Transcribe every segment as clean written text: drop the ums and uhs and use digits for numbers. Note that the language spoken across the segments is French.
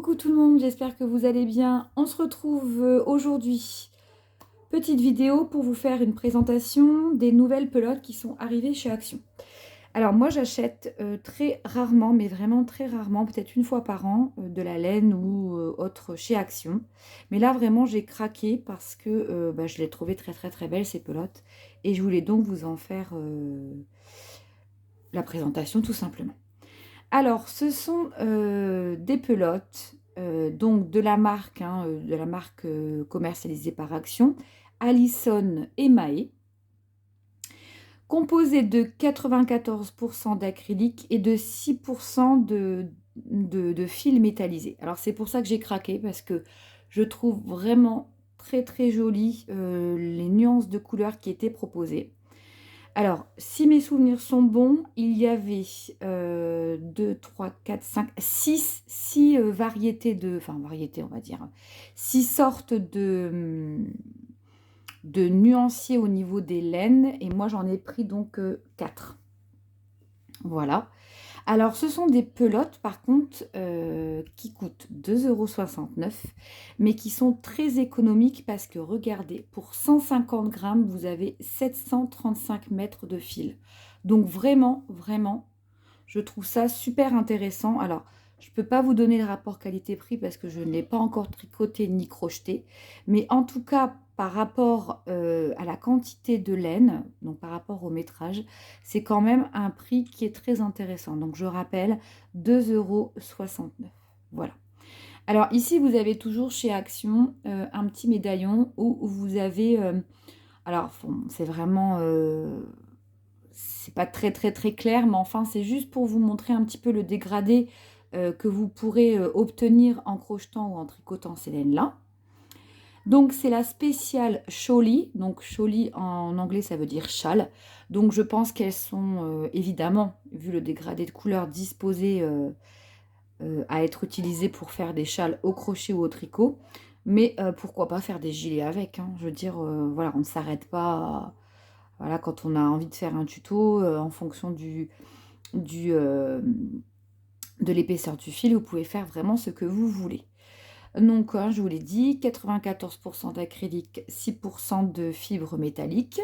Coucou tout le monde, j'espère que vous allez bien. On se retrouve aujourd'hui. Petite vidéo pour vous faire une présentation des nouvelles pelotes qui sont arrivées chez Action. Alors moi j'achète très rarement, mais vraiment très rarement, peut-être une fois par an, de la laine ou autre chez Action. Mais là vraiment j'ai craqué parce que je l'ai trouvée très belle ces pelotes. Et je voulais donc vous en faire la présentation tout simplement. Alors, ce sont des pelotes, donc de la marque commercialisée par Action, Allison et Mahé, composées de 94% d'acrylique et de 6% de fil métallisé. Alors, c'est pour ça que j'ai craqué, parce que je trouve vraiment très jolies les nuances de couleurs qui étaient proposées. Alors, si mes souvenirs sont bons, il y avait 2, 3, 4, 5, 6 variétés variétés, on va dire, 6 sortes de nuanciers au niveau des laines, et moi j'en ai pris donc 4. Voilà. Alors, ce sont des pelotes, par contre, qui coûtent 2,69 €, mais qui sont très économiques parce que, regardez, pour 150 grammes, vous avez 735 mètres de fil. Donc, vraiment, je trouve ça super intéressant. Alors, je ne peux pas vous donner le rapport qualité-prix parce que je ne l'ai pas encore tricoté ni crocheté. Mais en tout cas, par rapport à la quantité de laine, donc par rapport au métrage, c'est quand même un prix qui est très intéressant. Donc, je rappelle, 2,69 €. Voilà. Alors, ici, vous avez toujours chez Action un petit médaillon où vous avez... alors, bon, c'est vraiment... c'est pas très clair, mais enfin, c'est juste pour vous montrer un petit peu le dégradé que vous pourrez obtenir en crochetant ou en tricotant ces laines-là. Donc, c'est la spéciale Choli. Donc, Choli en anglais, ça veut dire châle. Donc, je pense qu'elles sont évidemment, vu le dégradé de couleur, disposées à être utilisées pour faire des châles au crochet ou au tricot. Mais pourquoi pas faire des gilets avec, hein. Je veux dire, voilà, on ne s'arrête pas. Voilà, quand on a envie de faire un tuto, en fonction du, de l'épaisseur du fil, vous pouvez faire vraiment ce que vous voulez. Donc, hein, je vous l'ai dit, 94% d'acrylique, 6% de fibres métalliques.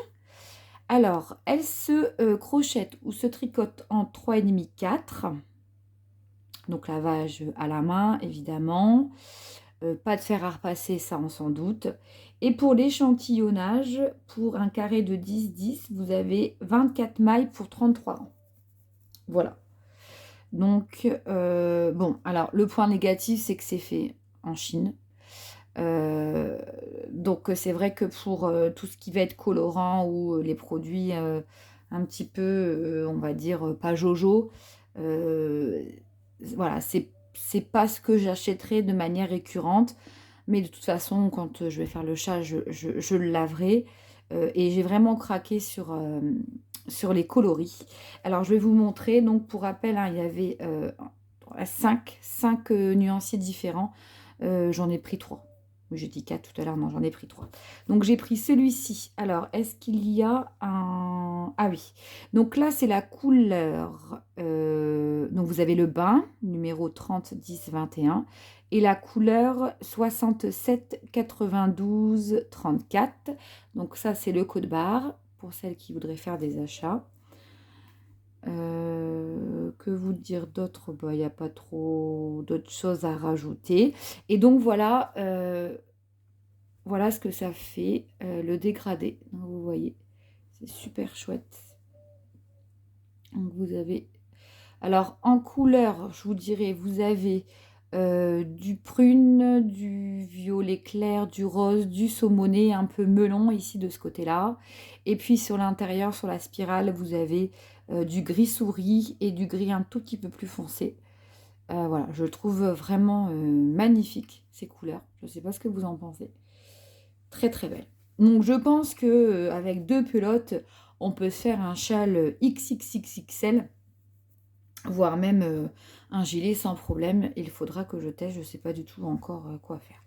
Alors, elle se crochette ou se tricote en 3,5, 4. Donc, lavage à la main, évidemment. Pas de fer à repasser, ça on s'en doute. Et pour l'échantillonnage, pour un carré de 10-10, vous avez 24 mailles pour 33 rangs. Voilà. Donc, bon, alors le point négatif, c'est que c'est fait en Chine. Donc, c'est vrai que pour tout ce qui va être colorant ou les produits un petit peu, on va dire, pas jojo, voilà, c'est pas ce que j'achèterai de manière récurrente. Mais de toute façon, quand je vais faire le chat, je le laverai. Et j'ai vraiment craqué sur les coloris. Alors, je vais vous montrer. Donc, pour rappel, hein, il y avait 5 nuanciers différents. J'en ai pris 3. J'ai dit 4 tout à l'heure. Non, j'en ai pris 3. Donc, j'ai pris celui-ci. Alors, est-ce qu'il y a un... Ah oui. Donc là, c'est la couleur. Donc, vous avez le bain, numéro 30, 10, 21. Et la couleur 67, 92, 34. Donc ça, c'est le code barre pour celles qui voudraient faire des achats. Que vous dire d'autre? Il n'y a pas trop d'autres choses à rajouter. Et donc voilà, voilà ce que ça fait, le dégradé. Donc, vous voyez, c'est super chouette. Donc vous avez... Alors en couleur, je vous dirais, vous avez... du prune, du violet clair, du rose, du saumoné, un peu melon ici de ce côté-là. Et puis sur l'intérieur, sur la spirale, vous avez du gris souris et du gris un tout petit peu plus foncé. Voilà, je trouve vraiment magnifique ces couleurs. Je ne sais pas ce que vous en pensez. Très belle. Donc je pense que avec 2 pelotes, on peut faire un châle XXXXL, voire même un gilet sans problème. Il faudra que je teste, je ne sais pas du tout encore quoi faire.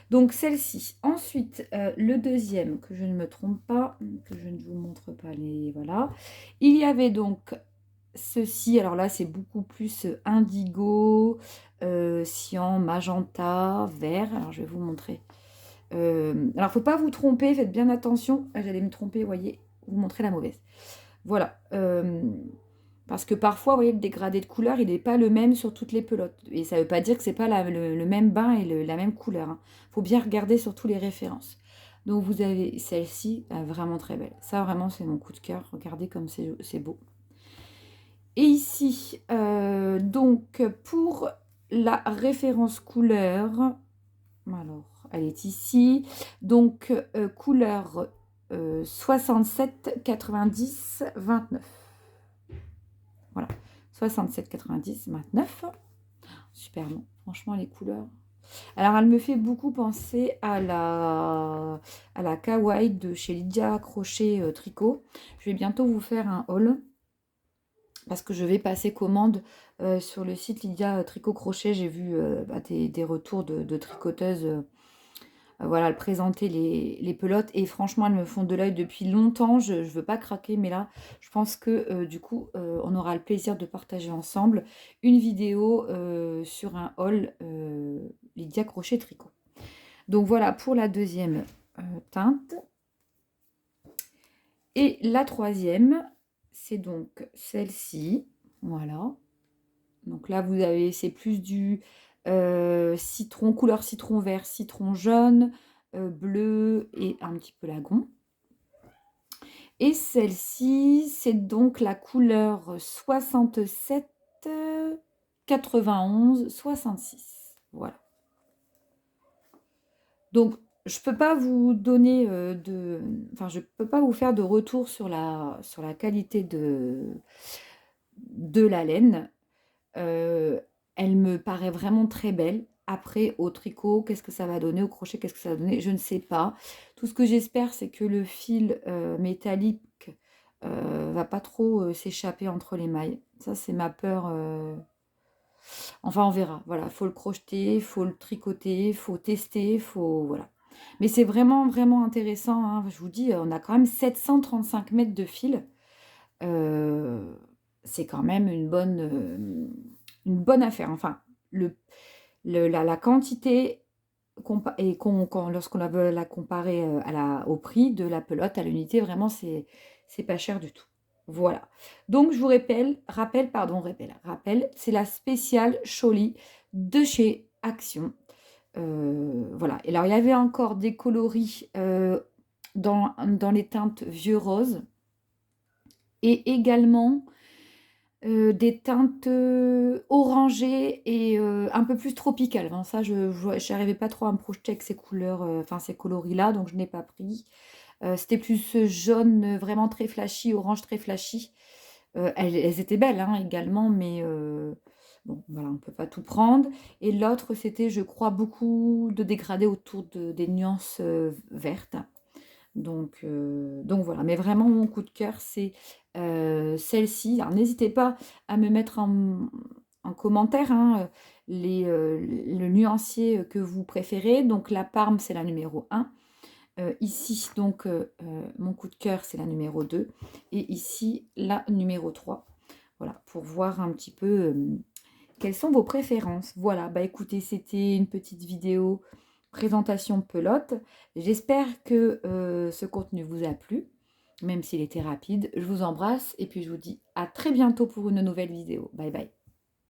Donc celle-ci. Ensuite, le deuxième, que je ne me trompe pas, que je ne vous montre pas les... Voilà. Il y avait donc ceci. Alors là, c'est beaucoup plus indigo, cyan, magenta, vert. Alors, je vais vous montrer. Alors, il ne faut pas vous tromper, faites bien attention. Ah, j'allais me tromper, vous voyez, vous montrer la mauvaise. Voilà. Parce que parfois, vous voyez, le dégradé de couleur, il n'est pas le même sur toutes les pelotes. Et ça ne veut pas dire que ce n'est pas le même bain et la même couleur. Il faut bien regarder surtout les références. Donc, vous avez celle-ci, vraiment très belle. Ça, vraiment, c'est mon coup de cœur. Regardez comme c'est beau. Et ici, donc, pour la référence couleur, alors, elle est ici. Donc, couleur 67, 90, 29. Voilà, 67, 90, 29. Super bon, franchement, les couleurs. Alors, elle me fait beaucoup penser à la Kawaii de chez Lydia Crochet Tricot. Je vais bientôt vous faire un haul parce que je vais passer commande sur le site Lydia Tricot Crochet. J'ai vu des retours de tricoteuses. Voilà, elle présentait les pelotes et franchement, elles me font de l'œil depuis longtemps. Je ne veux pas craquer, mais là, je pense que du coup, on aura le plaisir de partager ensemble une vidéo sur un haul Lydia Crochet Tricot. Donc voilà pour la deuxième teinte. Et la troisième, c'est donc celle-ci. Voilà. Donc là, vous avez, c'est plus du citron, couleur citron vert, citron jaune, bleu et un petit peu lagon. Et celle-ci, c'est donc la couleur 67, 91, 66. Voilà. Donc, je peux pas vous donner enfin, je peux pas vous faire de retour sur la qualité de la laine. Elle me paraît vraiment très belle. Après, au tricot, qu'est-ce que ça va donner? Au crochet, qu'est-ce que ça va donner? Je ne sais pas. Tout ce que j'espère, c'est que le fil métallique va pas trop s'échapper entre les mailles. Ça, c'est ma peur. Enfin, on verra. Voilà, faut le crocheter, faut le tricoter, faut tester, faut... Voilà. Mais c'est vraiment, vraiment intéressant, hein. Je vous dis, on a quand même 735 mètres de fil. C'est quand même une bonne affaire. Enfin, la quantité, et lorsqu'on veut la comparer au prix de la pelote à l'unité, vraiment, c'est pas cher du tout. Voilà. Donc, je vous rappelle, c'est la spéciale Choly de chez Action. Voilà. Et alors, il y avait encore des coloris dans les teintes vieux rose et également des teintes orangées et un peu plus tropicales. Enfin, ça, je n'arrivais pas trop à me projeter avec ces couleurs, enfin ces coloris-là, donc je n'ai pas pris. C'était plus jaune, vraiment très flashy, orange très flashy. Elles étaient belles hein, également, mais bon, voilà, on ne peut pas tout prendre. Et l'autre, c'était, je crois, beaucoup de dégradés autour des nuances vertes. Donc voilà, mais vraiment mon coup de cœur, c'est celle-ci. Alors n'hésitez pas à me mettre en commentaire hein, le nuancier que vous préférez. Donc la Parme, c'est la numéro 1. Ici, donc, mon coup de cœur, c'est la numéro 2. Et ici, la numéro 3. Voilà, pour voir un petit peu quelles sont vos préférences. Voilà, bah écoutez, c'était une petite vidéo présentation pelote. J'espère que ce contenu vous a plu, même s'il était rapide. Je vous embrasse et puis je vous dis à très bientôt pour une nouvelle vidéo. Bye bye.